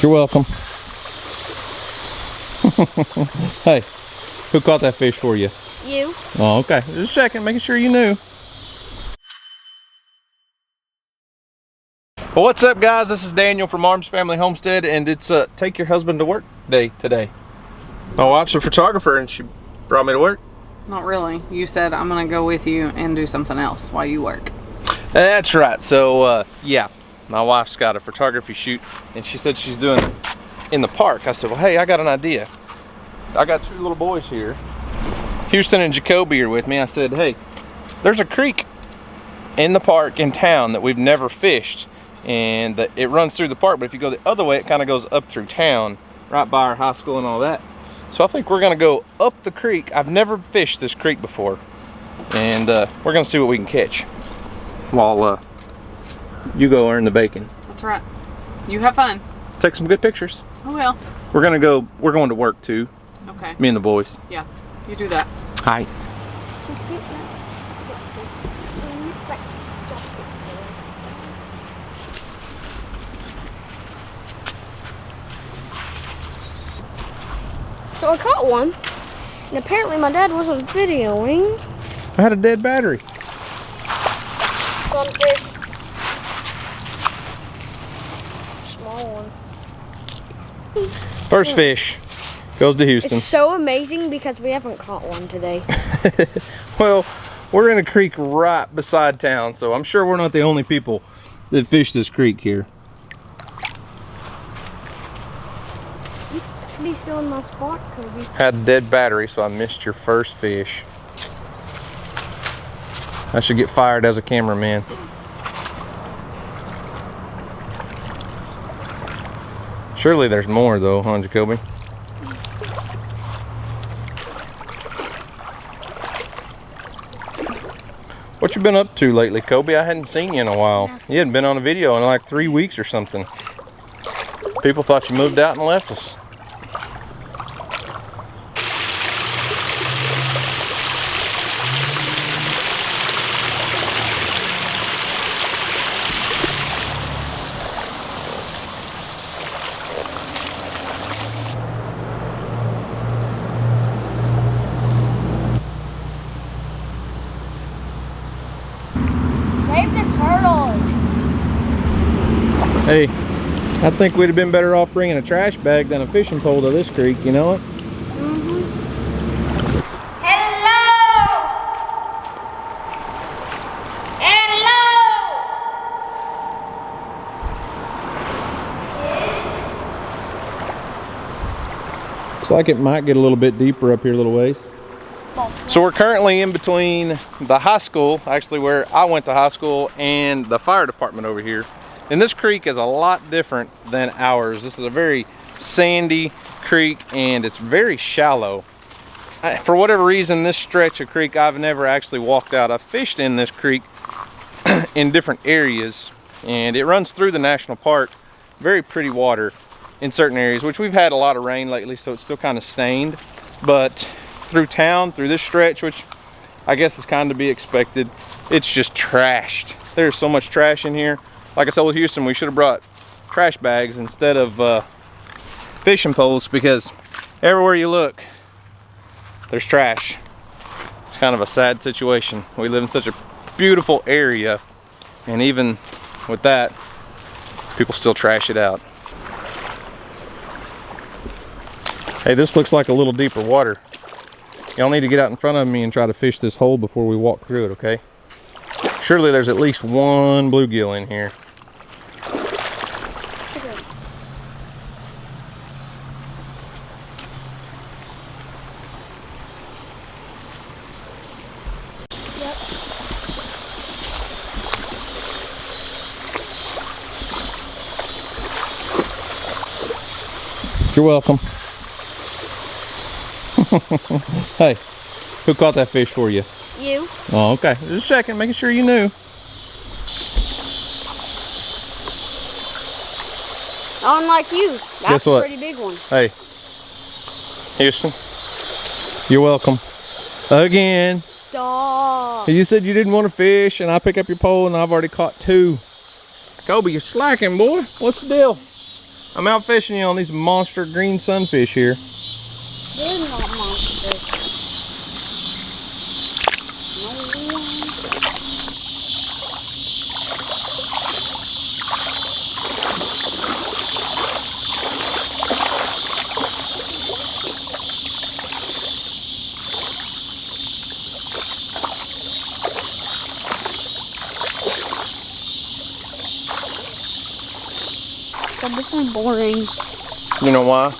You're welcome. Hey, who caught that fish for you? You. Oh, okay. Just checking, making sure you knew. Well, what's up, guys? This is Daniel from Arms Family Homestead, and it's take your husband to work day today. My wife's a photographer, and she brought me to work. Not really. You said I'm gonna go with you and do something else while you work. That's right. So, yeah, my wife's got a photography shoot, and she said she's doing it in the park. I said, well, hey, I got an idea. I got two little boys here. Houston and Joby are with me. I said, hey, there's a creek in the park in town that we've never fished, and it runs through the park, but if you go the other way, it kind of goes up through town, right by our high school and all that. So I think we're gonna go up the creek. I've never fished this creek before, and we're gonna see what we can catch while you go earn the bacon. That's right. You have fun. Take some good pictures. Oh well. We're going to work too. Okay. Me and the boys. Yeah, you do that. Hi. So I caught one, and apparently my dad wasn't videoing. I had a dead battery. Sunfish. Small one. First fish goes to Houston. It's so amazing because we haven't caught one today. Well, we're in a creek right beside town, so I'm sure we're not the only people that fish this creek here. He's still in my spot, Kobe. Had a dead battery, so I missed your first fish. I should get fired as a cameraman. Surely there's more though, huh, Jacoby? What you been up to lately, Kobe? I hadn't seen you in a while. You hadn't been on a video in like 3 weeks or something. People thought you moved out and left us. Hey, I think we'd have been better off bringing a trash bag than a fishing pole to this creek, you know it? Mm-hmm. Looks like it might get a little bit deeper up here a little ways. So we're currently in between the high school, actually where I went to high school, and the fire department over here. And this creek is a lot different than ours. This is a very sandy creek, and it's very shallow. For whatever reason, this stretch of creek, I've never actually walked out. I've fished in this creek in different areas, and it runs through the national park. Very pretty water in certain areas, which we've had a lot of rain lately, so it's still kind of stained. But through town, through this stretch, which I guess is kind of to be expected, it's just trashed. There's so much trash in here. Like I said with Houston, we should have brought trash bags instead of fishing poles, because everywhere you look, there's trash. It's kind of a sad situation. We live in such a beautiful area, and even with that, people still trash it out. Hey, this looks like a little deeper water. Y'all need to get out in front of me and try to fish this hole before we walk through it, okay? Surely there's at least one bluegill in here. You're welcome. Hey, who caught that fish for you? You. Oh, okay. Just checking, making sure you knew. Unlike you. That's Guess what? a pretty big one. Hey, Houston, you're welcome. Again. Stop. You said you didn't want to fish, and I pick up your pole, and I've already caught two. Kobe, you're slacking, boy. What's the deal? I'm out fishing you on these monster green sunfish here. They're not monsters. So this is boring. You know why?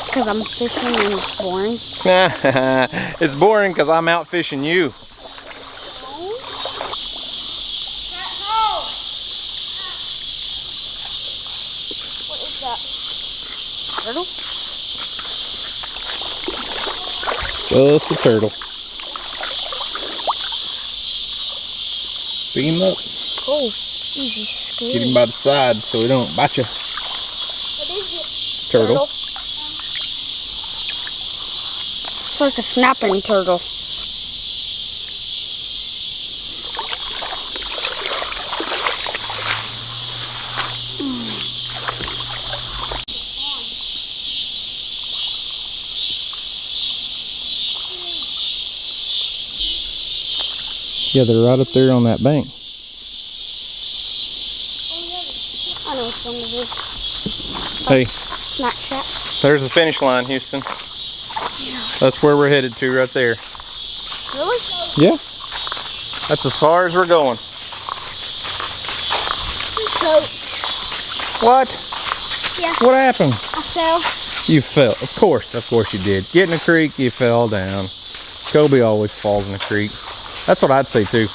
Because I'm fishing and it's boring. It's boring because I'm out fishing you. What is that? Turtle? Just a turtle. Beat him up. Oh, easy scary. Get him by the side so he don't bite you. What is it? Turtle. It's like a snapping turtle. Yeah, they're right up there on that bank. I know some of this. Hey, Snack shack. there's the finish line, Houston. Yeah. That's where we're headed to right there. Really? Yeah. That's as far as we're going. So, What? yeah, What happened? I fell. You fell. Of course you did. Get in the creek, you fell down. Joby always falls in the creek. That's what I'd say too.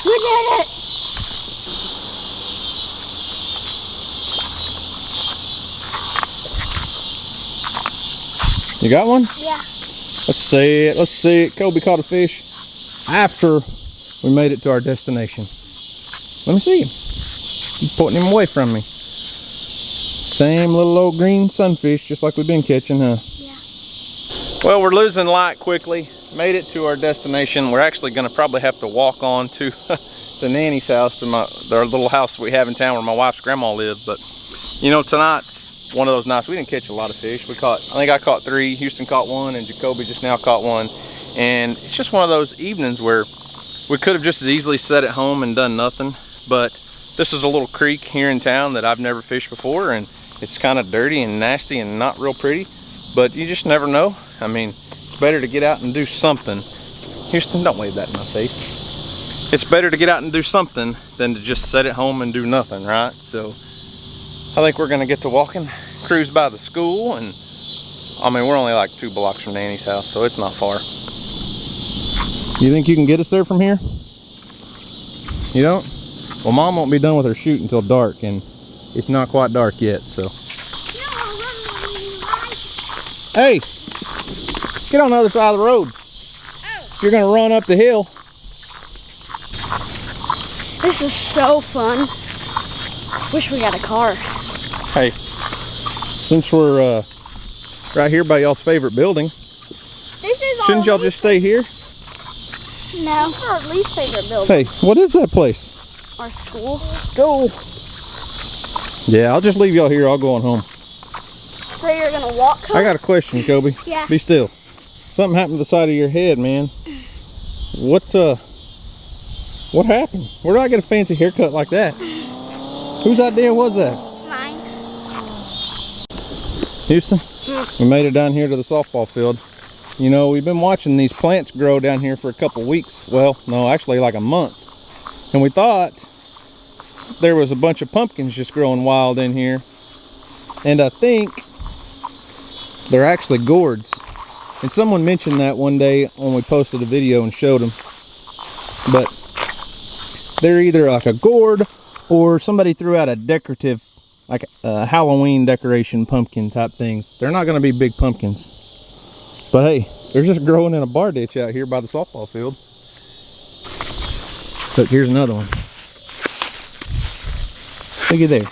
We did it! You got one? Yeah. Let's see it. Let's see it. Kobe caught a fish after we made it to our destination. Let me see him. He's putting him away from me. Same little old green sunfish, just like we've been catching, huh? Yeah. Well, we're losing light quickly. Made it to our destination. We're actually going to probably have to walk on to the nanny's house, to our little house we have in town where my wife's grandma lives. But you know, tonight's one of those nights. We didn't catch a lot of fish. I think I caught 3. Houston caught 1, and Jacoby just now caught 1. And it's just one of those evenings where we could have just as easily sat at home and done nothing. But this is a little creek here in town that I've never fished before, and it's kind of dirty and nasty and not real pretty. But you just never know. I mean, it's better to get out and do something. Houston, don't wave that in my face. It's better to get out and do something than to just sit at home and do nothing, right? So I think we're gonna get to walking, cruise by the school, and I mean, we're only like 2 blocks from Nanny's house, so it's not far. You think you can get us there from here? You don't? Well, Mom won't be done with her shoot until dark, and it's not quite dark yet, so. Hey, get on the other side of the road. You're gonna run up the hill. This is so fun. Wish we got a car. Hey, since we're right here by y'all's favorite building, This is shouldn't y'all just stay here? No. This is our least favorite building. Hey, what is that place? Our school. School. Yeah, I'll just leave y'all here. I'll go on home. So you're gonna walk home? I got a question, Kobe. Yeah. Be still. Something happened to the side of your head, man. What happened? Where did I get a fancy haircut like that? Whose idea was that? Mine. Houston, we made it down here to the softball field. You know, we've been watching these plants grow down here for a couple weeks. Well, no, actually like a month. And we thought there was a bunch of pumpkins just growing wild in here. And I think they're actually gourds. And someone mentioned that one day when we posted a video and showed them. But they're either like a gourd or somebody threw out a decorative, like a Halloween decoration pumpkin type things. They're not going to be big pumpkins. But hey, they're just growing in a bar ditch out here by the softball field. Look, here's another one. Look at there.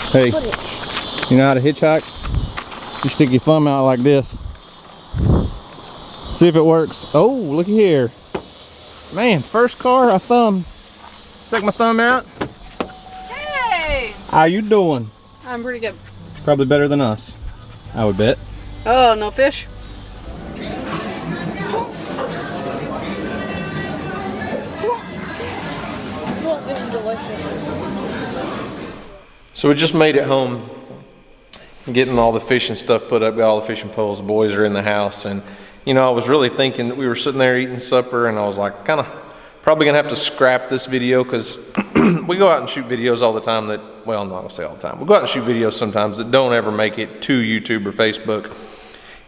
Hey, you know how to hitchhike? You stick your thumb out like this. See if it works. Oh, looky here. Man, first car, I stuck my thumb out. Hey! How you doing? I'm pretty good. Probably better than us, I would bet. Oh, no fish? Well, this is delicious. So we just made it home, getting all the fishing stuff put up, got all the fishing poles, the boys are in the house, and you know, I was really thinking that we were sitting there eating supper, and I was like, kind of probably gonna have to scrap this video, because we go out and shoot videos all the time that, well, I'm not gonna say all the time, we go out and shoot videos sometimes that don't ever make it to YouTube or Facebook,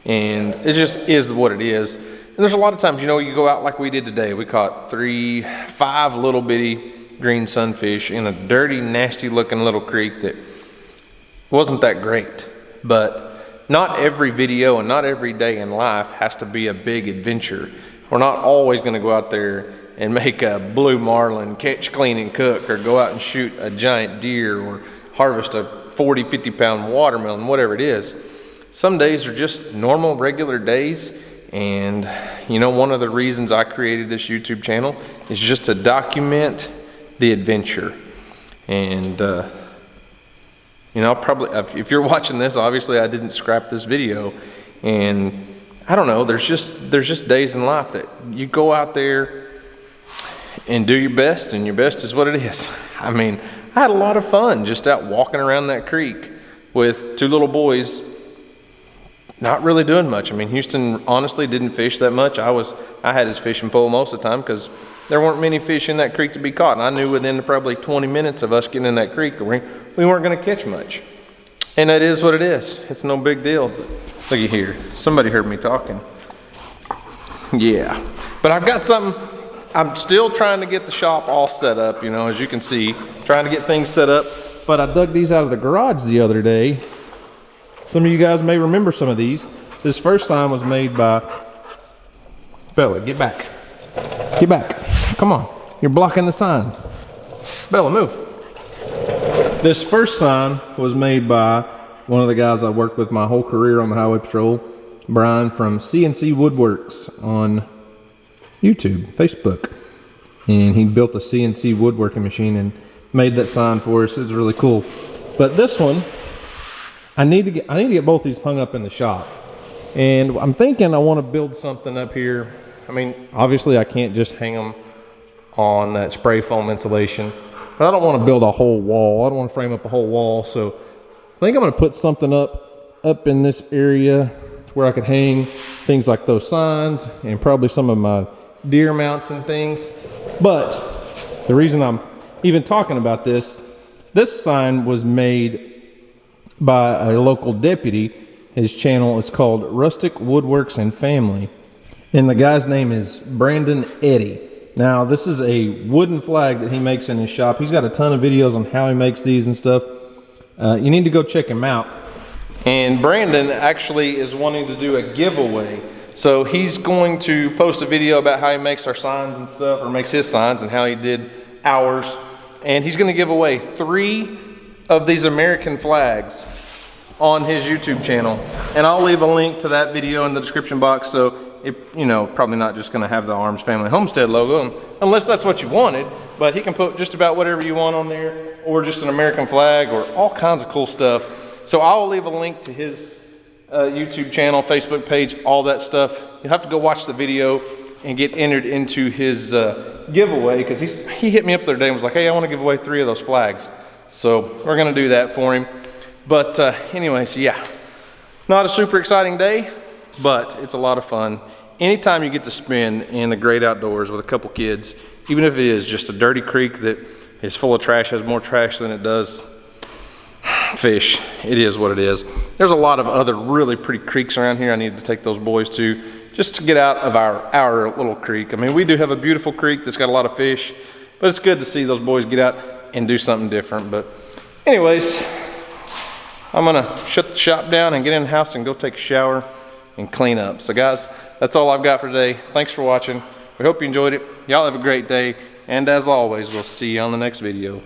and it just is what it is. And there's a lot of times, you know, you go out like we did today, we caught 5 little bitty green sunfish in a dirty, nasty looking little creek that wasn't that great. But not every video and not every day in life has to be a big adventure. We're not always gonna go out there and make a blue marlin, catch, clean, and cook, or go out and shoot a giant deer, or harvest a 40, 50-pound watermelon, whatever it is. Some days are just normal, regular days. And you know, one of the reasons I created this YouTube channel is just to document the adventure. And you know, probably if you're watching this, obviously I didn't scrap this video, and I don't know, there's just days in life that you go out there and do your best, and your best is what it is. I mean, I had a lot of fun just out walking around that creek with 2 little boys, not really doing much. I mean, Houston honestly didn't fish that much. I had his fishing pole most of the time because there weren't many fish in that creek to be caught. And I knew within probably 20 minutes of us getting in that creek, we weren't gonna catch much. And that is what it is. It's no big deal. But look at here, somebody heard me talking. Yeah, but I've got something. I'm still trying to get the shop all set up, you know, as you can see, trying to get things set up. But I dug these out of the garage the other day. Some of you guys may remember some of these. This first sign was made by, Bella, get back. Get back. Come on. You're blocking the signs. Bella, move. This first sign was made by one of the guys I worked with my whole career on the highway patrol, Brian from CNC Woodworks on YouTube, Facebook. And he built a CNC woodworking machine and made that sign for us. It was really cool. But this one, I need to get both these hung up in the shop. And I'm thinking I want to build something up here. I mean, obviously I can't just hang them on that spray foam insulation, but I don't want to build a whole wall. I don't want to frame up a whole wall. So I think I'm going to put something up in this area where I could hang things like those signs and probably some of my deer mounts and things. But the reason I'm even talking about this sign was made by a local deputy. His channel is called Rustic Woodworks and Family, and the guy's name is Brandon Eddy. Now this is a wooden flag that he makes in his shop. He's got a ton of videos on how he makes these and stuff. You need to go check him out. And Brandon actually is wanting to do a giveaway, so he's going to post a video about how he makes our signs and stuff, or makes his signs, and how he did ours. And he's going to give away 3 of these American flags on his YouTube channel, and I'll leave a link to that video in the description box. So it, you know, probably not just going to have the Arms Family Homestead logo, unless that's what you wanted, but he can put just about whatever you want on there, or just an American flag, or all kinds of cool stuff. So I'll leave a link to his YouTube channel, Facebook page, all that stuff. You'll have to go watch the video and get entered into his giveaway, because he hit me up the other day and was like, hey, I want to give away 3 of those flags. So we're going to do that for him. But anyways, yeah, not a super exciting day, but it's a lot of fun. Anytime you get to spend in the great outdoors with a couple kids, even if it is just a dirty creek that is full of trash, has more trash than it does fish, it is what it is. There's a lot of other really pretty creeks around here I need to take those boys to, just to get out of our little creek. I mean, we do have a beautiful creek that's got a lot of fish, but it's good to see those boys get out and do something different. But anyways, I'm gonna shut the shop down and get in the house and go take a shower and clean up. So guys, that's all I've got for today. Thanks for watching. We hope you enjoyed it. Y'all have a great day. And as always, we'll see you on the next video.